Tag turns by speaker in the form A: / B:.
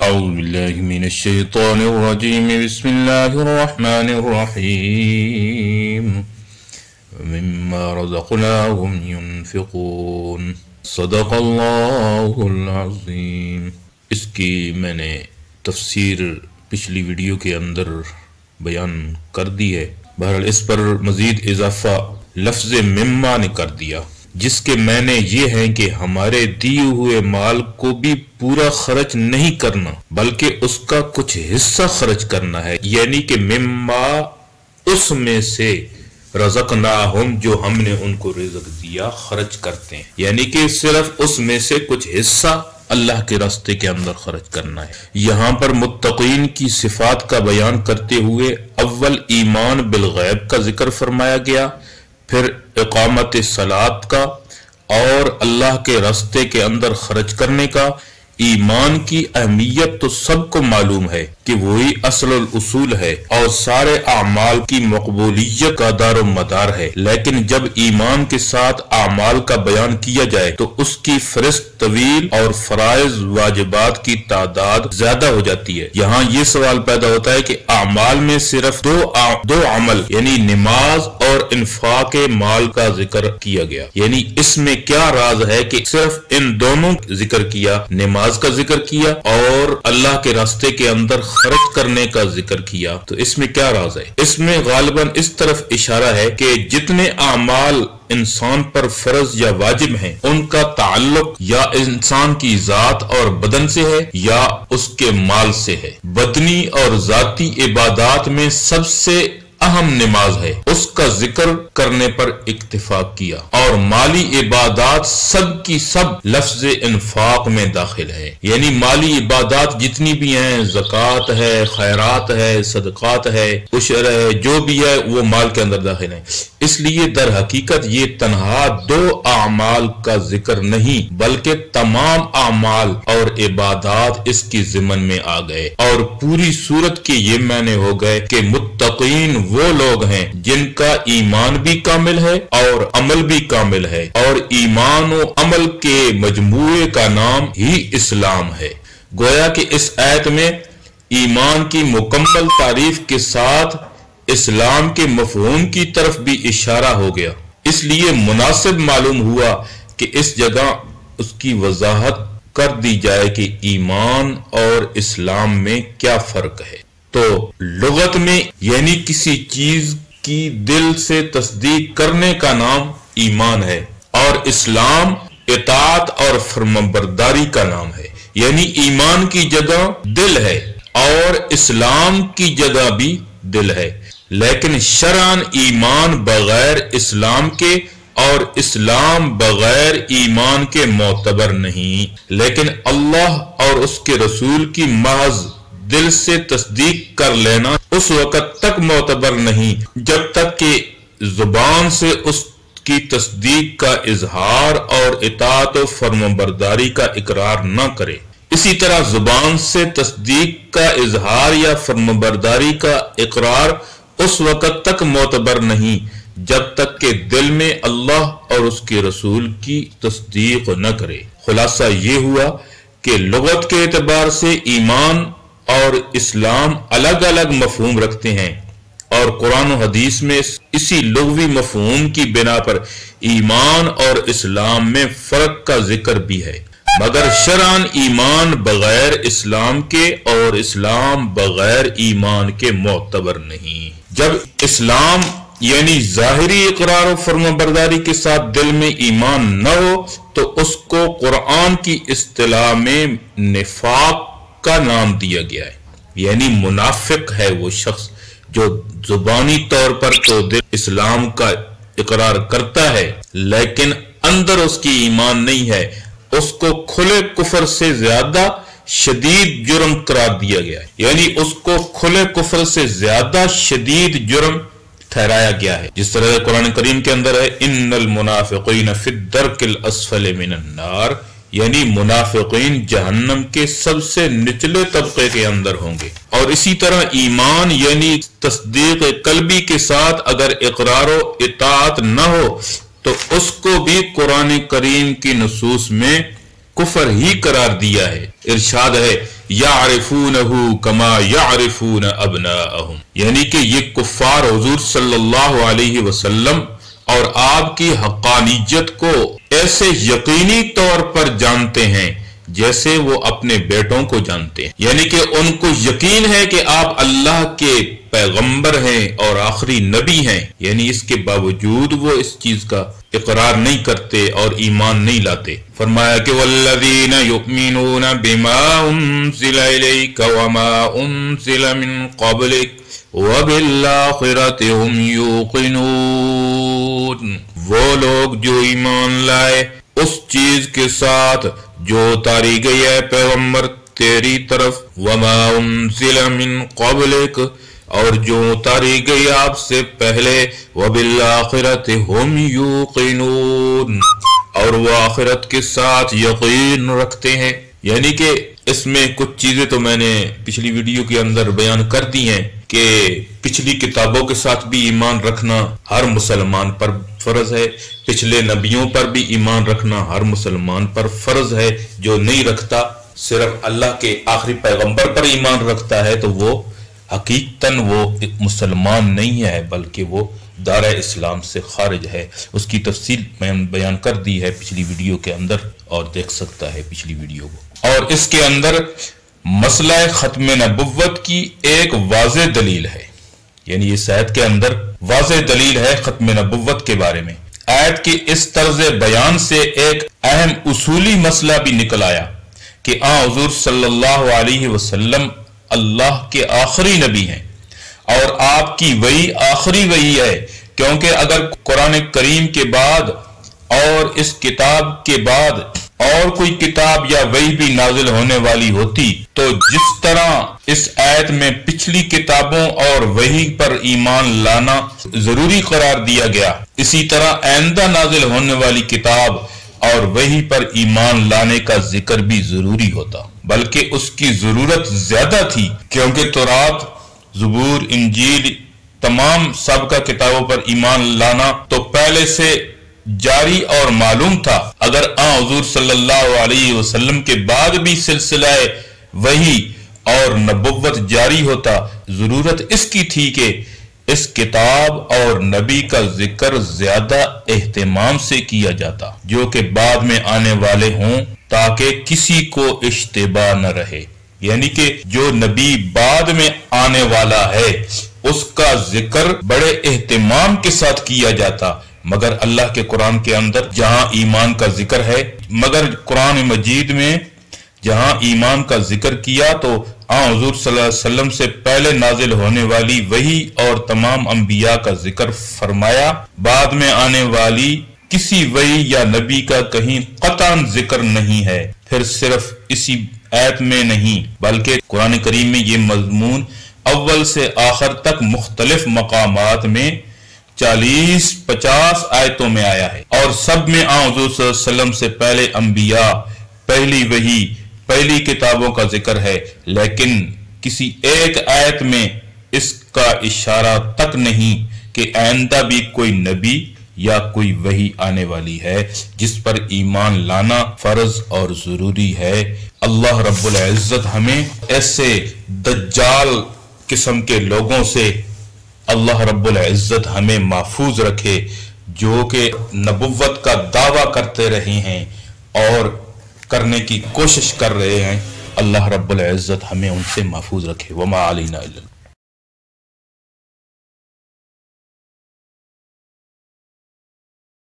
A: أعوذ بالله من الشيطان الرجيم بسم الله الرحمن الرحيم مما رزقناهم ينفقون صدق اللہ العظیم۔ اس کی میں نے تفسیر پچھلی ویڈیو کے اندر بیان کر دی ہے، بہرحال اس پر مزید اضافہ لفظ مما نے کر دیا، جس کے معنی یہ ہیں کہ ہمارے دیے ہوئے مال کو بھی پورا خرچ نہیں کرنا بلکہ اس کا کچھ حصہ خرچ کرنا ہے، یعنی کہ مما اس میں سے رزقناہم جو ہم نے ان کو رزق دیا خرچ کرتے ہیں، یعنی کہ صرف اس میں سے کچھ حصہ اللہ کے راستے کے اندر خرچ کرنا ہے۔ یہاں پر متقین کی صفات کا بیان کرتے ہوئے اول ایمان بالغیب کا ذکر فرمایا گیا، پھر اقامت صلاۃ کا اور اللہ کے راستے کے اندر خرچ کرنے کا۔ ایمان کی اہمیت تو سب کو معلوم ہے کہ وہی اصل الاصول ہے اور سارے اعمال کی مقبولیت کا دار و مدار ہے، لیکن جب ایمان کے ساتھ اعمال کا بیان کیا جائے تو اس کی فہرست طویل اور فرائض واجبات کی تعداد زیادہ ہو جاتی ہے۔ یہاں یہ سوال پیدا ہوتا ہے کہ اعمال میں صرف دو عمل یعنی نماز اور انفاق مال کا ذکر کیا گیا، یعنی اس میں کیا راز ہے کہ صرف ان دونوں ذکر کیا، نماز کا ذکر کیا اور اللہ کے راستے کے اندر خرچ کرنے کا ذکر کیا، تو اس میں کیا راز ہے؟ اس میں غالباً اس طرف اشارہ ہے کہ جتنے اعمال انسان پر فرض یا واجب ہیں ان کا تعلق یا انسان کی ذات اور بدن سے ہے یا اس کے مال سے ہے۔ بدنی اور ذاتی عبادات میں سب سے اہم نماز ہے، اس کا ذکر کرنے پر اتفاق کیا، اور مالی عبادات سب کی سب لفظ انفاق میں داخل ہے، یعنی مالی عبادات جتنی بھی ہیں، زکوٰۃ ہے، خیرات ہے، صدقات ہے، عشر ہے، جو بھی ہے وہ مال کے اندر داخل ہے۔ اس لیے در حقیقت یہ تنہا دو اعمال کا ذکر نہیں بلکہ تمام اعمال اور عبادات اس کی ضمن میں آ گئے، اور پوری صورت کے یہ معنی ہو گئے کہ متقین وہ لوگ ہیں جن کا ایمان بھی کامل ہے اور عمل بھی کامل ہے، اور ایمان و عمل کے مجموعے کا نام ہی اسلام ہے۔ گویا کہ اس آیت میں ایمان کی مکمل تعریف کے ساتھ اسلام کے مفہوم کی طرف بھی اشارہ ہو گیا، اس لیے مناسب معلوم ہوا کہ اس جگہ اس کی وضاحت کر دی جائے کہ ایمان اور اسلام میں کیا فرق ہے۔ تو لغت میں یعنی کسی چیز کی دل سے تصدیق کرنے کا نام ایمان ہے، اور اسلام اطاعت اور فرمانبرداری کا نام ہے، یعنی ایمان کی جگہ دل ہے اور اسلام کی جگہ بھی دل ہے، لیکن شرعاً ایمان بغیر اسلام کے اور اسلام بغیر ایمان کے معتبر نہیں، لیکن اللہ اور اس کے رسول کی محض دل سے تصدیق کر لینا اس وقت تک معتبر نہیں جب تک کہ زبان سے اس کی تصدیق کا اظہار اور اطاعت و فرمانبرداری کا اقرار نہ کرے۔ اسی طرح زبان سے تصدیق کا اظہار یا فرمانبرداری کا اقرار اس وقت تک معتبر نہیں جب تک کہ دل میں اللہ اور اس کے رسول کی تصدیق نہ کرے۔ خلاصہ یہ ہوا کہ لغت کے اعتبار سے ایمان اور اسلام الگ الگ مفہوم رکھتے ہیں، اور قرآن و حدیث میں اسی لغوی مفہوم کی بنا پر ایمان اور اسلام میں فرق کا ذکر بھی ہے، مگر شرعاً ایمان بغیر اسلام کے اور اسلام بغیر ایمان کے معتبر نہیں۔ جب اسلام یعنی ظاہری اقرار و فرمانبرداری کے ساتھ دل میں ایمان نہ ہو تو اس کو قرآن کی اصطلاح میں نفاق کا نام دیا گیا ہے، یعنی منافق ہے وہ شخص جو زبانی طور پر تو دل اسلام کا اقرار کرتا ہے لیکن اندر اس کی ایمان نہیں ہے، اس کو کھلے کفر سے زیادہ شدید جرم قرار دیا گیا ہے، یعنی اس کو کھلے کفر سے زیادہ شدید جرم ٹھہرایا گیا ہے، جس طرح قرآن کریم کے اندر ہے ان المنافقین فی الدرک الاسفل من النار، یعنی منافقین جہنم کے سب سے نچلے طبقے کے اندر ہوں گے۔ اور اسی طرح ایمان یعنی تصدیق قلبی کے ساتھ اگر اقرار و اطاعت نہ ہو تو اس کو بھی قرآن کریم کی نصوص میں کفر ہی قرار دیا ہے۔ ارشاد ہے یعرفونہ کما یعرفون ابناءہم، یعنی کہ یہ کفار حضور صلی اللہ علیہ وسلم اور آپ کی حقانیت کو ایسے یقینی طور پر جانتے ہیں جیسے وہ اپنے بیٹوں کو جانتے ہیں، یعنی کہ ان کو یقین ہے کہ آپ اللہ کے پیغمبر ہیں اور آخری نبی ہیں، یعنی اس کے باوجود وہ اس چیز کا اقرار نہیں کرتے اور ایمان نہیں لاتے۔ فرمایا کہ والذین یؤمنون بما انزل الیک وما انزل من قبلک وبالآخرۃ هم یوقنون، وہ لوگ جو ایمان لائے اس چیز کے ساتھ جو اتاری گئی ہے پیغمبر تیری طرف، وما انزل من قبلک، اور جو اتاری گئی آپ سے پہلے، وبالآخرۃ هم یوقنون، اور وہ آخرت کے ساتھ یقین رکھتے ہیں۔ یعنی کہ اس میں کچھ چیزیں تو میں نے پچھلی ویڈیو کے اندر بیان کر دی ہیں کہ پچھلی کتابوں کے ساتھ بھی ایمان رکھنا ہر مسلمان پر فرض ہے، پچھلے نبیوں پر بھی ایمان رکھنا ہر مسلمان پر فرض ہے۔ جو نہیں رکھتا، صرف اللہ کے آخری پیغمبر پر ایمان رکھتا ہے، تو وہ حقیقتاً وہ مسلمان نہیں ہے بلکہ وہ دارِ اسلام سے خارج ہے۔ اس کی تفصیل میں بیان کر دی ہے پچھلی ویڈیو کے اندر، اور دیکھ سکتا ہے پچھلی ویڈیو کو۔ اور اس کے اندر مسئلہ ختم نبوت کی ایک واضح دلیل ہے، یعنی اس آیت کے اندر واضح دلیل ہے ختم نبوت کے بارے میں۔ آیت کی اس طرز بیان سے ایک اہم اصولی مسئلہ بھی نکل آیا کہ حضور صلی اللہ علیہ وسلم اللہ کے آخری نبی ہیں اور آپ کی وحی آخری وحی ہے، کیونکہ اگر قرآن کریم کے بعد اور اس کتاب کے بعد اور کوئی کتاب یا وحی بھی نازل ہونے والی ہوتی تو جس طرح اس آیت میں پچھلی کتابوں اور وحی پر ایمان لانا ضروری قرار دیا گیا، اسی طرح آئندہ نازل ہونے والی کتاب اور وحی پر ایمان لانے کا ذکر بھی ضروری ہوتا، بلکہ اس کی ضرورت زیادہ تھی، کیونکہ تورات، زبور، انجیل، تمام سابقہ کتابوں پر ایمان لانا تو پہلے سے جاری اور معلوم تھا۔ اگر حضور صلی اللہ علیہ وسلم کے بعد بھی سلسلہ وحی اور نبوت جاری ہوتا، ضرورت اس کی تھی کہ اس کتاب اور نبی کا ذکر زیادہ اہتمام سے کیا جاتا جو کہ بعد میں آنے والے ہوں، تاکہ کسی کو اشتباہ نہ رہے، یعنی کہ جو نبی بعد میں آنے والا ہے اس کا ذکر بڑے اہتمام کے ساتھ کیا جاتا۔ مگر اللہ کے قرآن کے اندر جہاں ایمان کا ذکر ہے، مگر قرآن مجید میں جہاں ایمان کا ذکر کیا تو حضور صلی اللہ علیہ وسلم سے پہلے نازل ہونے والی وحی اور تمام انبیاء کا ذکر فرمایا، بعد میں آنے والی کسی وحی یا نبی کا کہیں قطعاً ذکر نہیں ہے۔ پھر صرف اسی آیت میں نہیں بلکہ قرآن کریم میں یہ مضمون اول سے آخر تک مختلف مقامات میں 40-50 آیتوں میں آیا ہے، اور سب میں حضور صلی اللہ علیہ وسلم سے پہلے انبیاء، پہلی وحی، پہلی کتابوں کا ذکر ہے، لیکن کسی ایک آیت میں اس کا اشارہ تک نہیں کہ آئندہ بھی کوئی نبی یا کوئی وحی آنے والی ہے جس پر ایمان لانا فرض اور ضروری ہے۔ اللہ رب العزت ہمیں ایسے دجال قسم کے لوگوں سے اللہ رب العزت ہمیں محفوظ رکھے جو کہ نبوت کا دعویٰ کرتے رہے ہیں اور کرنے کی کوشش کر رہے ہیں۔ اللہ رب العزت ہمیں ان سے محفوظ رکھے۔ وما علینا الا